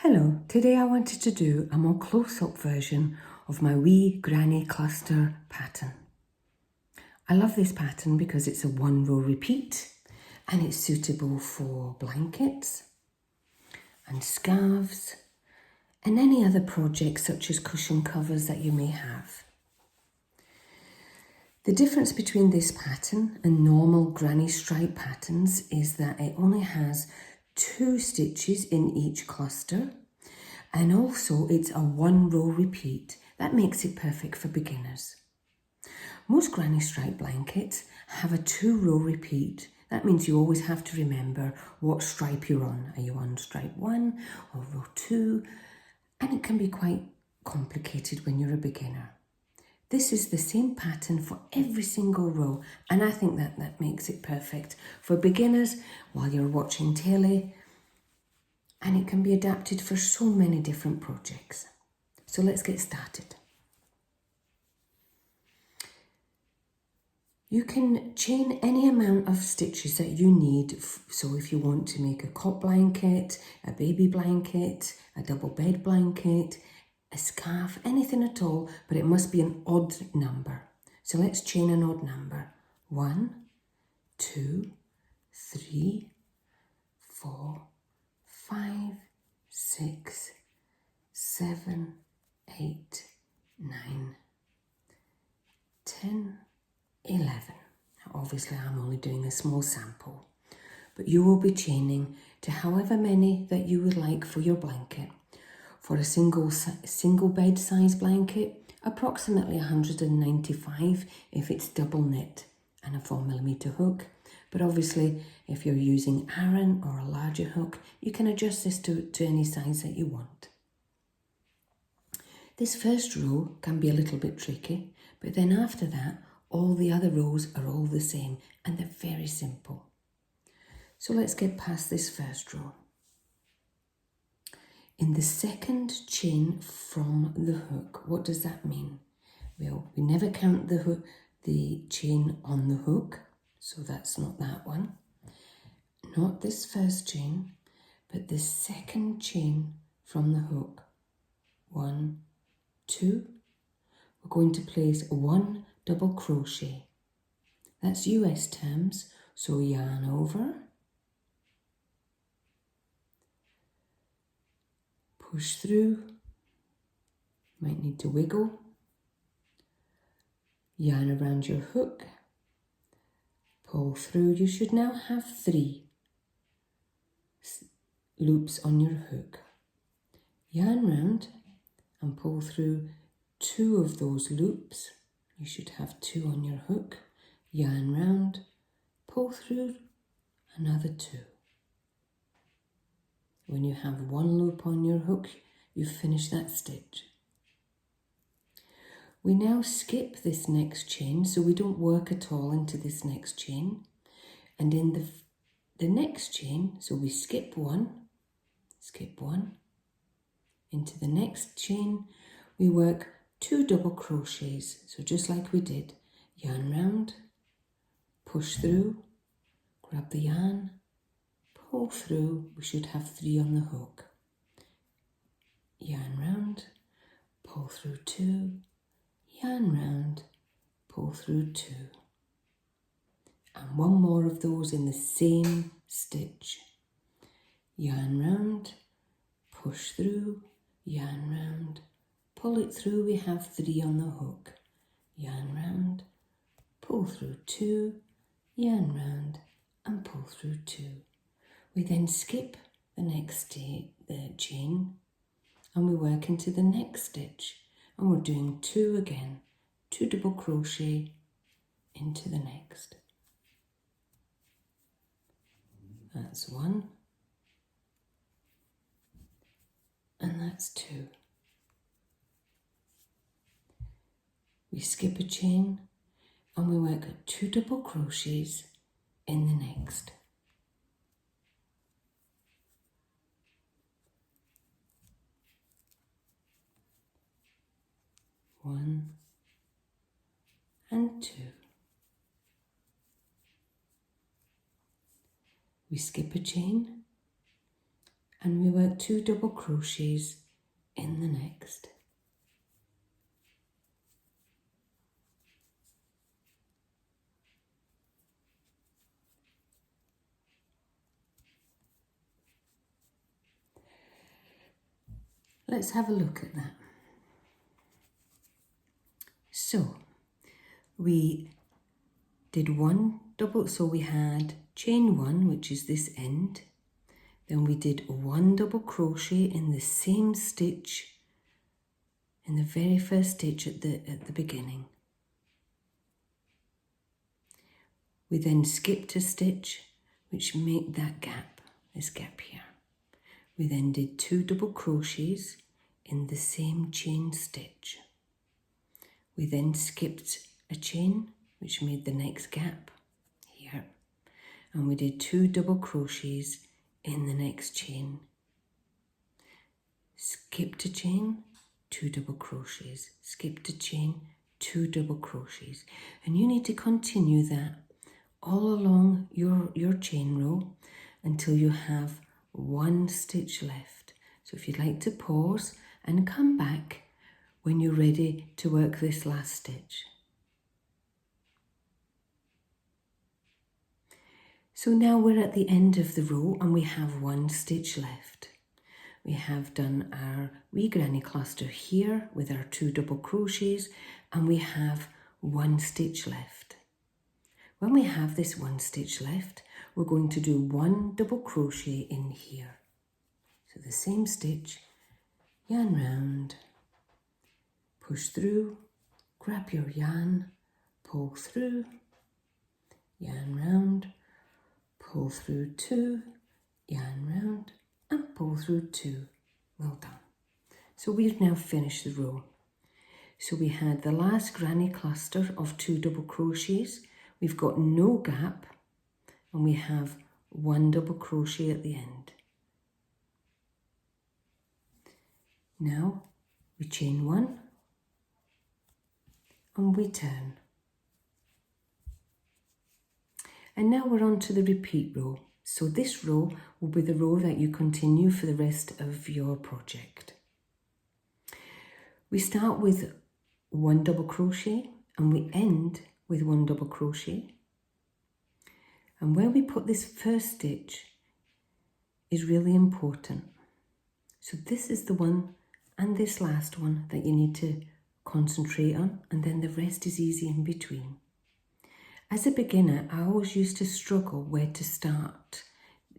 Hello, today I wanted to do a more close-up version of my wee granny cluster pattern. I love this pattern because it's a one row repeat and it's suitable for blankets and scarves and any other projects such as cushion covers that you may have. The difference between this pattern and normal granny stripe patterns is that it only has 2 stitches in each cluster, and also it's a one row repeat. That makes it perfect for beginners. Most granny stripe blankets have a 2 row repeat. That means you always have to remember what stripe you're on. Are you on stripe 1 or row 2? And it can be quite complicated when you're a beginner. This is the same pattern for every single row, and I think that makes it perfect for beginners while you're watching telly, and it can be adapted for so many different projects. So let's get started. You can chain any amount of stitches that you need. So if you want to make a cot blanket, a baby blanket, a double bed blanket, a scarf, anything at all, but it must be an odd number. So let's chain an odd number. 1, 2, 3, 4, 5, 6, 7, 8, 9, 10, 11. Obviously I'm only doing a small sample, but you will be chaining to however many that you would like for your blanket. For a single bed size blanket, approximately 195 if it's double knit and a 4mm hook. But obviously, if you're using Aran or a larger hook, you can adjust this to any size that you want. This first row can be a little bit tricky, but then after that, all the other rows are all the same and they're very simple. So let's get past this first row. In the second chain from the hook, what does that mean? Well, we never count the chain on the hook, so that's not that one. Not this first chain, but the second chain from the hook. 1, 2. We're going to place 1 double crochet. That's US terms, so yarn over, push through, might need to wiggle, yarn around your hook, pull through. You should now have 3 loops on your hook. Yarn round and pull through 2 of those loops. You should have 2 on your hook. Yarn round, pull through another 2. When you have 1 loop on your hook, you've finished that stitch. We now skip this next chain, so we don't work at all into this next chain. And in the next chain, so we skip one, into the next chain, we work 2 double crochets. So just like we did, yarn round, push through, grab the yarn, pull through. We should have 3 on the hook. Yarn round, pull through 2, yarn round, pull through 2. And 1 more of those in the same stitch. Yarn round, push through, yarn round, pull it through. We have 3 on the hook. Yarn round, pull through 2, yarn round, and pull through 2. We then skip the next the chain and we work into the next stitch, and we're doing 2 again, 2 double crochet into the next. That's 1 and that's 2. We skip a chain and we work 2 double crochets in the next. One and 2. We skip a chain and we work 2 double crochets in the next. Let's have a look at that. So we did 1 double, so we had chain 1, which is this end. Then we did 1 double crochet in the same stitch, in the very first stitch at the beginning. We then skipped a stitch, which made that gap, this gap here. We then did 2 double crochets in the same chain stitch. We then skipped a chain, which made the next gap here. And we did 2 double crochets in the next chain. Skipped a chain, 2 double crochets. Skipped a chain, 2 double crochets. And you need to continue that all along your chain row until you have 1 stitch left. So if you'd like to pause and come back when you're ready to work this last stitch. So now we're at the end of the row and we have 1 stitch left. We have done our wee granny cluster here with our 2 double crochets and we have 1 stitch left. When we have this 1 stitch left, we're going to do 1 double crochet in here. So the same stitch, yarn round, push through, grab your yarn, pull through, yarn round, pull through 2, yarn round, and pull through 2. Well done. So we've now finished the row. So we had the last granny cluster of 2 double crochets. We've got no gap and we have 1 double crochet at the end. Now we chain 1 and we turn. And now we're on to the repeat row. So this row will be the row that you continue for the rest of your project. We start with 1 double crochet and we end with 1 double crochet. And where we put this first stitch is really important. So this is the one and this last one that you need to concentrate on, and then the rest is easy in between. As a beginner, I always used to struggle where to start,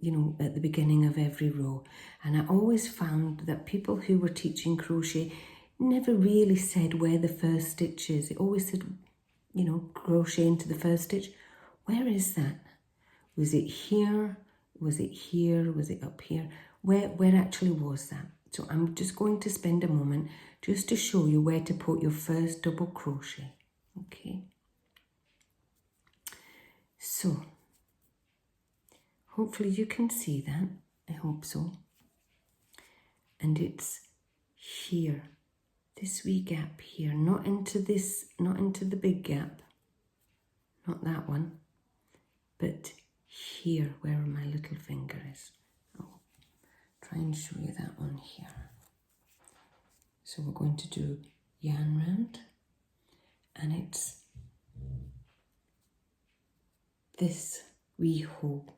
at the beginning of every row. And I always found that people who were teaching crochet never really said where the first stitch is. It always said, crochet into the first stitch. Where is that? Was it here? Was it here? Was it up here? Where actually was that? So I'm just going to spend a moment just to show you where to put your first double crochet. Okay. So, hopefully you can see that. I hope so. And it's here, this wee gap here, not into the big gap, not that one, but here where my little finger is. I'll try and show you that one here. So we're going to do yarn round, and it's this wee hole,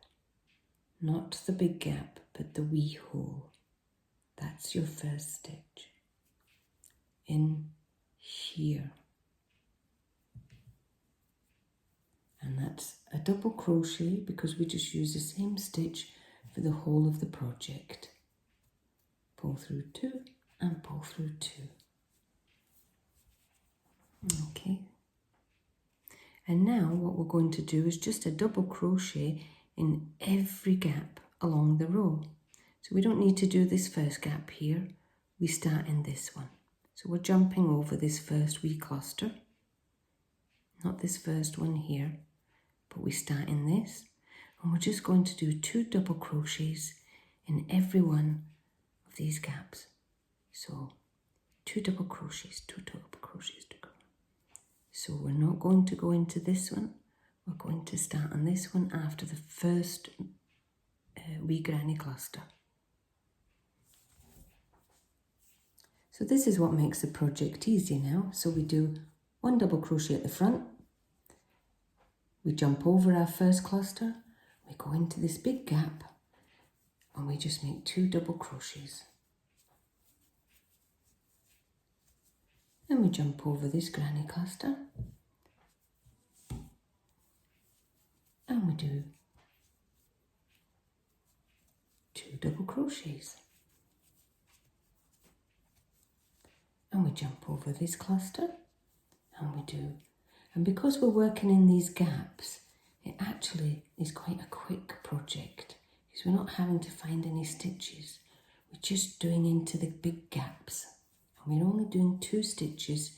not the big gap, but the wee hole. That's your first stitch. In here. And that's a double crochet because we just use the same stitch for the whole of the project. Pull through 2 and pull through 2. Okay. And now what we're going to do is just a double crochet in every gap along the row. So we don't need to do this first gap here. We start in this one. So we're jumping over this first wee cluster. Not this first one here, but we start in this. And we're just going to do 2 double crochets in every one of these gaps. So 2 double crochets, 2 double crochets, 2 double. So we're not going to go into this one. We're going to start on this one after the first wee granny cluster. So this is what makes the project easy now. So we do 1 double crochet at the front, we jump over our first cluster, we go into this big gap and we just make 2 double crochets. And we jump over this granny cluster and we do 2 double crochets. And we jump over this cluster and we do, and because we're working in these gaps, it actually is quite a quick project because we're not having to find any stitches. We're just doing into the big gaps and we're only doing 2 stitches,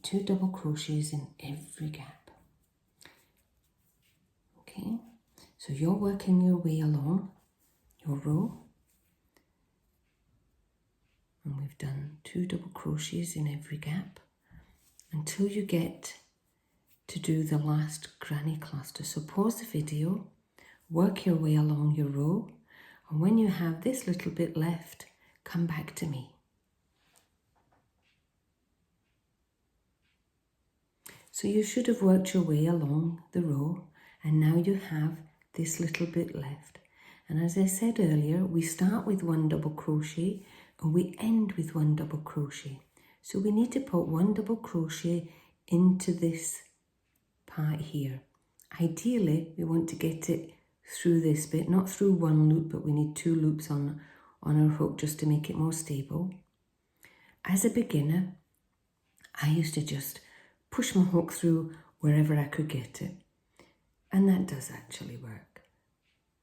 2 double crochets in every gap. Okay, so you're working your way along your row. And we've done 2 double crochets in every gap until you get to do the last granny cluster. So pause the video, work your way along your row, and when you have this little bit left, come back to me. So you should have worked your way along the row, and now you have this little bit left. And as I said earlier, we start with 1 double crochet and we end with 1 double crochet. So we need to put 1 double crochet into this part here. Ideally, we want to get it through this bit, not through 1 loop, but we need 2 loops on our hook just to make it more stable. As a beginner, I used to just push my hook through wherever I could get it. And that does actually work.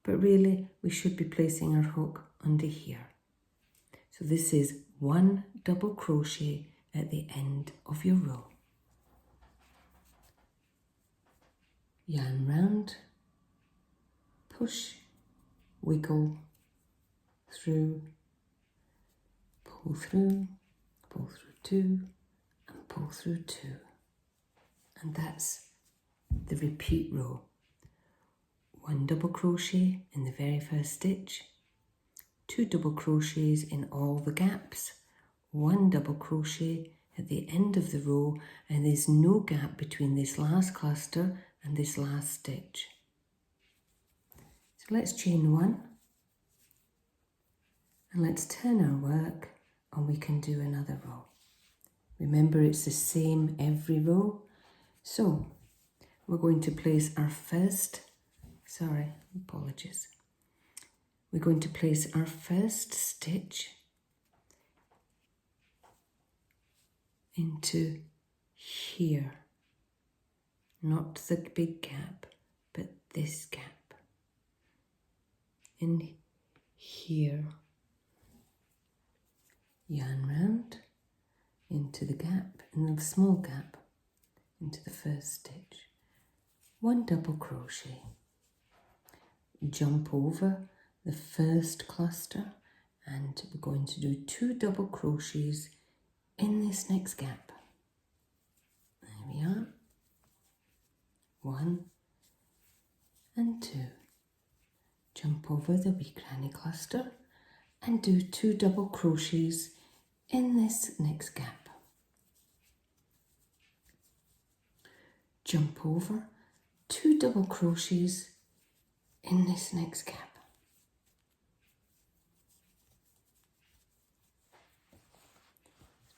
But really, we should be placing our hook under here. So this is 1 double crochet at the end of your row. Yarn round, push, wiggle, through, pull through 2, and pull through 2. And that's the repeat row. 1 double crochet in the very first stitch, 2 double crochets in all the gaps, 1 double crochet at the end of the row, and there's no gap between this last cluster and this last stitch. So let's chain 1 and let's turn our work and we can do another row. Remember, it's the same every row. So we're going to place our first, we're going to place our first stitch into here, not the big gap, but this gap, in here. Yarn round into the gap, in the small gap, into the first stitch. 1 double crochet, jump over the first cluster, and we're going to do 2 double crochets in this next gap. There we are. 1 and 2. Jump over the wee granny cluster and do 2 double crochets in this next gap. Jump over 2 double crochets in this next gap.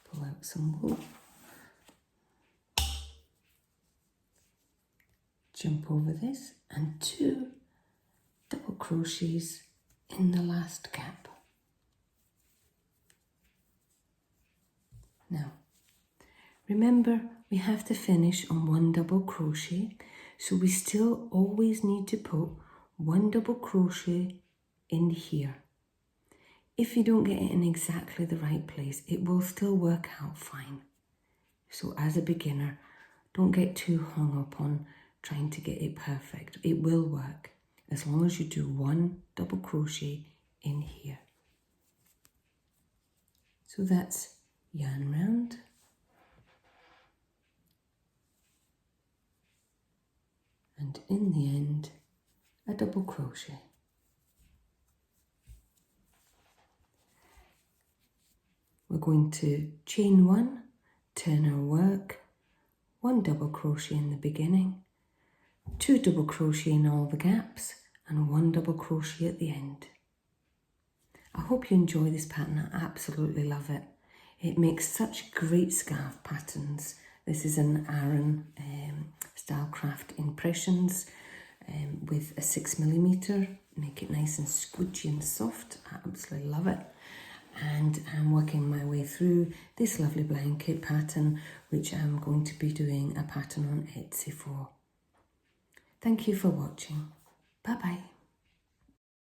Pull out some wool. Jump over this and 2 double crochets in the last gap. Now, remember, we have to finish on 1 double crochet, so we still always need to put 1 double crochet in here. If you don't get it in exactly the right place, it will still work out fine. So as a beginner, don't get too hung up on trying to get it perfect. It will work as long as you do 1 double crochet in here. So that's yarn round, and in the end, a double crochet. we're going to chain 1, turn our work, 1 double crochet in the beginning, 2 double crochet in all the gaps, and 1 double crochet at the end. I hope you enjoy this pattern. I absolutely love it. It makes such great scarf patterns. This is an Aran Stylecraft Impressions with a 6mm. Make it nice and squidgy and soft. I absolutely love it. And I'm working my way through this lovely blanket pattern, which I'm going to be doing a pattern on Etsy for. Thank you for watching. Bye bye.